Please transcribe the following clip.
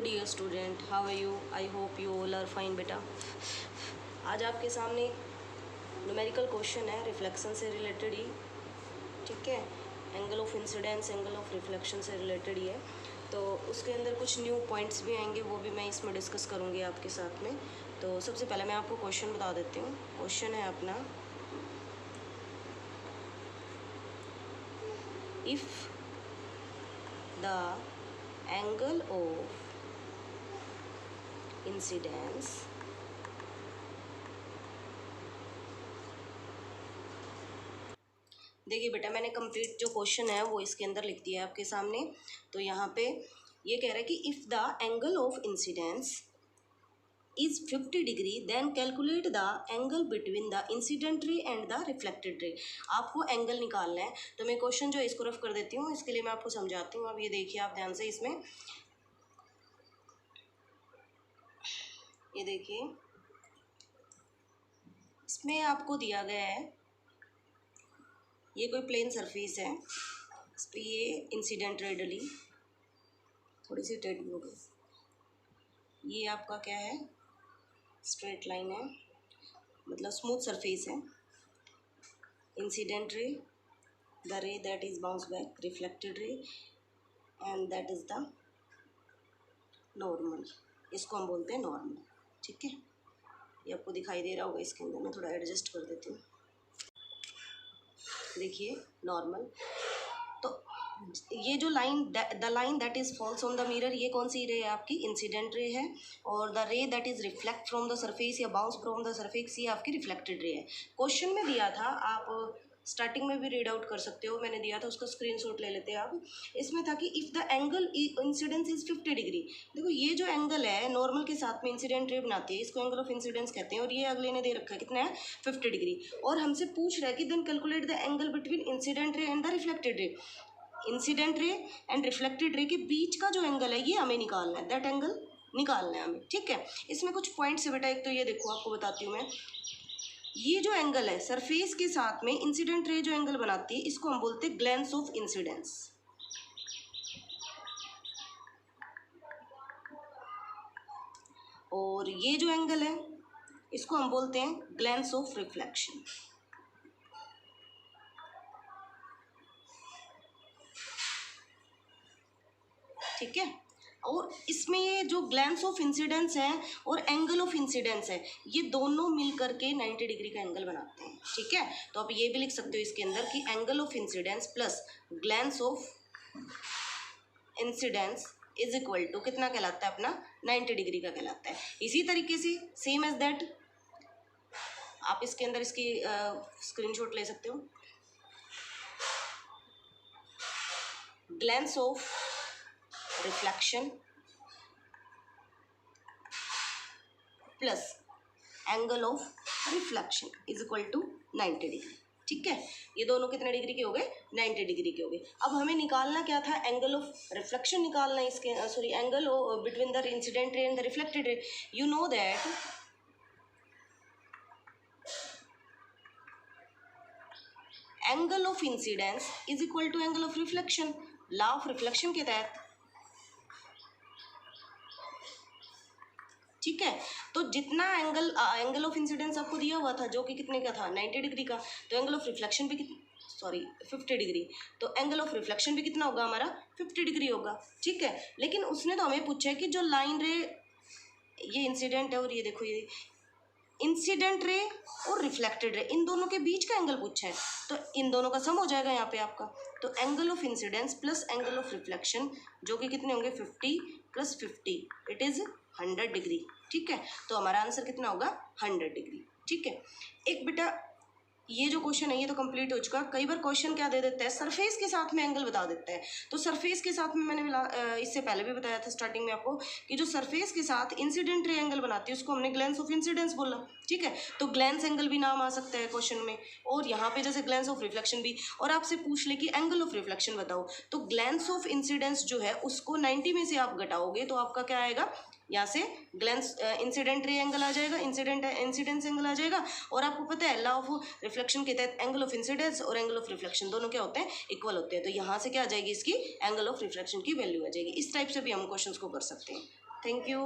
Dear student, how are you? I hope you all are fine बेटा। आज आपके सामने न्यूमेरिकल क्वेश्चन है रिफ्लेक्शन से रिलेटेड ही, ठीक है। Angle of incidence, angle of reflection से रिलेटेड ही है। तो उसके अंदर कुछ न्यू पॉइंट्स भी आएंगे, वो भी मैं इसमें डिस्कस करूँगी आपके साथ में। तो सबसे पहले मैं आपको क्वेश्चन बता देती हूँ। क्वेश्चन है अपना, if the angle of incidence देखिए बेटा, मैंने कंप्लीट जो क्वेश्चन है वो इसके अंदर लिख दिया है आपके सामने। तो यहाँ पे ये कह रहा है कि if the angle of incidence is 50 degree then calculate the angle between the incident ray and the reflected ray. आपको एंगल निकालना है। तो मैं क्वेश्चन जो इसको रफ कर देती हूँ, इसके लिए मैं आपको समझाती हूँ। अब ये देखिए आप ध्यान से, इसमें ये देखिए, इसमें आपको दिया गया है, ये कोई प्लेन सरफेस है, इस पर ये इंसिडेंट रे डली, थोड़ी सी टेढ़ी हो गई। ये आपका क्या है, स्ट्रेट लाइन है, मतलब स्मूथ सरफेस है। इंसिडेंट रे, द रे that is bounce back, reflected ray, and that is the normal. इसको हम बोलते हैं नॉर्मल, ठीक है। ये आपको दिखाई दे रहा होगा, इसके अंदर मैं थोड़ा एडजस्ट कर देती हूँ। देखिए नॉर्मल। तो ये जो line, the line that is falls on the mirror, ये कौन सी रे है आपकी? इंसिडेंट रे है। और द रे that is reflect from the surface या बाउंस फ्रॉम द सरफेस, ये आपकी रिफ्लेक्टेड रे है। क्वेश्चन में दिया था, आप स्टार्टिंग में भी रीड आउट कर सकते हो, मैंने दिया था, उसका स्क्रीनशॉट ले लेते हैं आप। इसमें था कि if the angle incidence is 50 degree. देखो ये जो एंगल है नॉर्मल के साथ में इंसिडेंट रे बनाती है, इसको एंगल ऑफ इंसिडेंस कहते हैं। और ये अगले ने दे रखा है कितना है, 50 डिग्री। और हमसे पूछ रहा है कि then calculate the angle between incident ray and the reflected ray. Incident ray and reflected ray के बीच का जो एंगल है ये हमें निकालना है, दैट एंगल निकालना है हमें, ठीक है। इसमें कुछ पॉइंट्स है बेटा। एक तो ये देखो, आपको बताती हूँ मैं, ये जो एंगल है सरफेस के साथ में इंसिडेंट रे जो एंगल बनाती है, इसको हम बोलते हैं ग्लेंस ऑफ इंसिडेंस। और ये जो एंगल है इसको हम बोलते हैं ग्लेंस ऑफ रिफ्लेक्शन। ठीक है। और इसमें ये जो ग्लेंस ऑफ इंसिडेंस है और एंगल ऑफ इंसिडेंस है, ये दोनों मिल करके 90 डिग्री का एंगल बनाते हैं, ठीक है। तो आप ये भी लिख सकते हो इसके अंदर कि angle of incidence plus glance of incidence is equal to कितना कहलाता है अपना, 90 डिग्री का कहलाता है। इसी तरीके से सेम एज दैट आप इसके अंदर इसकी स्क्रीनशॉट ले सकते हो। Glance of reflection plus angle of reflection is equal to 90 degree, ठीक है। ये दोनों कितने डिग्री के हो गए, 90 डिग्री के हो गए। अब हमें निकालना क्या था, एंगल ऑफ रिफ्लेक्शन निकालना है इसके, sorry angle between the incident ray and the reflected ray. You know that angle of incidence is equal to angle of reflection, law of reflection के तहत, ठीक है। तो जितना एंगल ऑफ इंसिडेंस आपको दिया हुआ था जो कि कितने का था, 90 डिग्री का, तो एंगल ऑफ रिफ्लेक्शन भी 50 डिग्री, तो एंगल ऑफ रिफ्लेक्शन भी कितना होगा हमारा, 50 डिग्री होगा, ठीक है। लेकिन उसने तो हमें पूछा है कि जो लाइन रे, ये इंसिडेंट है और ये देखो ये इंसिडेंट रे और रिफ्लेक्टेड रे, इन दोनों के बीच का एंगल पूछा है, तो इन दोनों का सम हो जाएगा यहाँ पे आपका। तो angle of incidence plus angle of reflection जो कि कितने होंगे, 50 + 50, इट इज़ 100 डिग्री, ठीक है। तो हमारा आंसर कितना होगा, 100 डिग्री, ठीक है। एक बेटा ये जो क्वेश्चन है ये तो कंप्लीट हो चुका। कई बार क्वेश्चन क्या दे देता है, सरफेस के साथ में एंगल बता देता है। तो सरफेस के साथ में मैंने इससे पहले भी बताया था स्टार्टिंग में आपको कि जो सरफेस के साथ इंसिडेंट रे एंगल बनाती है उसको हमने ग्लेंस ऑफ इंसिडेंस बोला, ठीक है। तो ग्लेंस एंगल भी नाम आ सकता है क्वेश्चन में, और यहाँ पे जैसे ग्लेंस ऑफ रिफ्लेक्शन भी। और आपसे पूछ ले कि एंगल ऑफ रिफ्लेक्शन बताओ, तो ग्लेंस ऑफ इंसिडेंस जो है उसको 90 में से आप घटाओगे तो आपका क्या आएगा, यहाँ से ग्लेंस इंसिडेंट रे एंगल आ जाएगा, इंसिडेंस एंगल आ जाएगा। और आपको पता है लॉ ऑफ रिफ्लेक्शन के तहत एंगल ऑफ इंसिडेंस और एंगल ऑफ रिफ्लेक्शन दोनों क्या होते हैं, इक्वल होते हैं। तो यहाँ से क्या आ जाएगी, इसकी एंगल ऑफ रिफ्लेक्शन की वैल्यू आ जाएगी। इस टाइप से भी हम क्वेश्चंस को कर सकते हैं। Thank you.